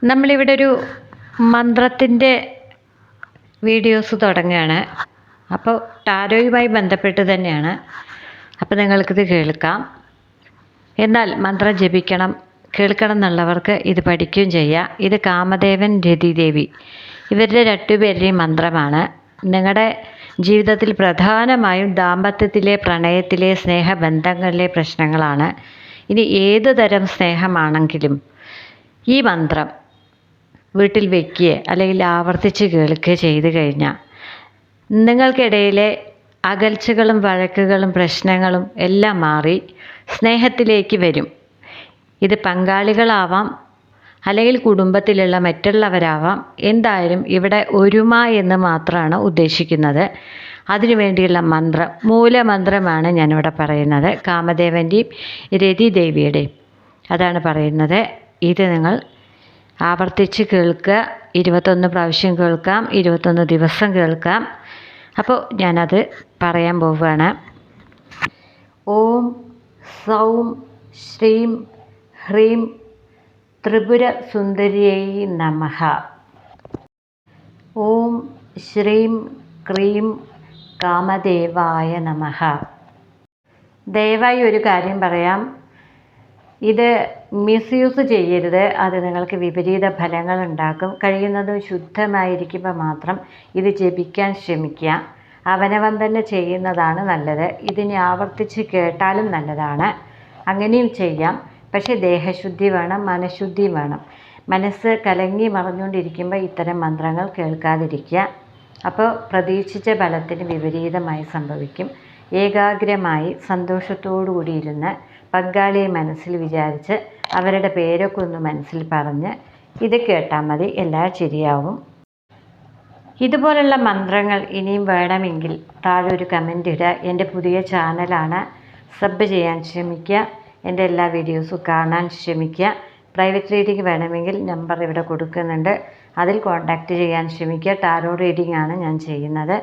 നമ്മളിവിടെ ഒരു മന്ത്രത്തിൻ്റെ വീഡിയോസ് തുടങ്ങുകയാണ്. അപ്പോൾ ടാരോയുമായി ബന്ധപ്പെട്ട് തന്നെയാണ്. അപ്പോൾ നിങ്ങൾക്കിത് കേൾക്കാം. എന്നാൽ മന്ത്രം ജപിക്കണം, കേൾക്കണം എന്നുള്ളവർക്ക് ഇത് പഠിക്കുകയും ചെയ്യാം. ഇത് കാമദേവൻ, രതിദേവി ഇവരുടെ രണ്ടുപേരുടെയും മന്ത്രമാണ്. നിങ്ങളുടെ ജീവിതത്തിൽ പ്രധാനമായും ദാമ്പത്യത്തിലെ, പ്രണയത്തിലെ, സ്നേഹബന്ധങ്ങളിലെ പ്രശ്നങ്ങളാണ്. ഇനി ഏത് തരം സ്നേഹമാണെങ്കിലും ഈ മന്ത്രം വീട്ടിൽ വയ്ക്കുക അല്ലെങ്കിൽ ആവർത്തിച്ച് കേൾക്കുക ചെയ്തു കഴിഞ്ഞാൽ നിങ്ങൾക്കിടയിലെ അകൽച്ചകളും വഴക്കുകളും പ്രശ്നങ്ങളും എല്ലാം മാറി സ്നേഹത്തിലേക്ക് വരും. ഇത് പങ്കാളികളാവാം, അല്ലെങ്കിൽ കുടുംബത്തിലുള്ള മറ്റുള്ളവരാവാം. എന്തായാലും ഇവിടെ ഒരുമ എന്ന് മാത്രമാണ് ഉദ്ദേശിക്കുന്നത്. അതിനുവേണ്ടിയുള്ള മന്ത്രം, മൂലമന്ത്രമാണ് ഞാനിവിടെ പറയുന്നത്. കാമദേവൻ്റെയും രതിദേവിയുടെയും അതാണ് പറയുന്നത്. ഇത് നിങ്ങൾ ആവർത്തിച്ച് കേൾക്കുക. 21 പ്രാവശ്യം കേൾക്കാം, 21 ദിവസം കേൾക്കാം. അപ്പോൾ ഞാനത് പറയാൻ പോവുകയാണ്. ഓം സൗം ശ്രീം ഹ്രീം ത്രിപുര സുന്ദരിയൈ നമഃ. ഓം ശ്രീം ക്രീം കാമദേവായ നമഃ. ദയവായി ഒരു കാര്യം പറയാം, ഇത് മിസ്യൂസ് ചെയ്യരുത്. അത് നിങ്ങൾക്ക് വിപരീത ഫലങ്ങൾ ഉണ്ടാക്കും. കഴിയുന്നതും ശുദ്ധമായിരിക്കുമ്പോൾ മാത്രം ഇത് ജപിക്കാൻ ശ്രമിക്കുക. അവനവൻ തന്നെ ചെയ്യുന്നതാണ് നല്ലത്. ഇതിനെ ആവർത്തിച്ച് കേട്ടാലും നല്ലതാണ്, അങ്ങനെയും ചെയ്യാം. പക്ഷേ ദേഹശുദ്ധി വേണം, മനഃശുദ്ധി വേണം. മനസ്സ് കലങ്ങി മറിഞ്ഞുകൊണ്ടിരിക്കുമ്പോൾ ഇത്തരം മന്ത്രങ്ങൾ കേൾക്കാതിരിക്കുക. അപ്പോൾ പ്രതീക്ഷിച്ച ഫലത്തിന് വിപരീതമായി സംഭവിക്കും. ഏകാഗ്രമായി സന്തോഷത്തോടു കൂടി ഇരുന്ന് പങ്കാളിയെ മനസ്സിൽ വിചാരിച്ച് അവരുടെ പേരൊക്കെ ഒന്ന് മനസ്സിൽ പറഞ്ഞ് ഇത് കേട്ടാൽ മതി, എല്ലാം ശരിയാവും. ഇതുപോലുള്ള മന്ത്രങ്ങൾ ഇനിയും വേണമെങ്കിൽ താഴെ ഒരു കമൻ്റ് ഇടുക. എൻ്റെ പുതിയ ചാനലാണ്, സബ് ചെയ്യാൻ ശ്രമിക്കുക. എൻ്റെ എല്ലാ വീഡിയോസും കാണാൻ ശ്രമിക്കുക. പ്രൈവറ്റ് റീഡിംഗ് വേണമെങ്കിൽ നമ്പർ ഇവിടെ കൊടുക്കുന്നുണ്ട്, അതിൽ കോൺടാക്റ്റ് ചെയ്യാൻ ശ്രമിക്കുക. ടാരോ റീഡിംഗ് ആണ് ഞാൻ ചെയ്യുന്നത്.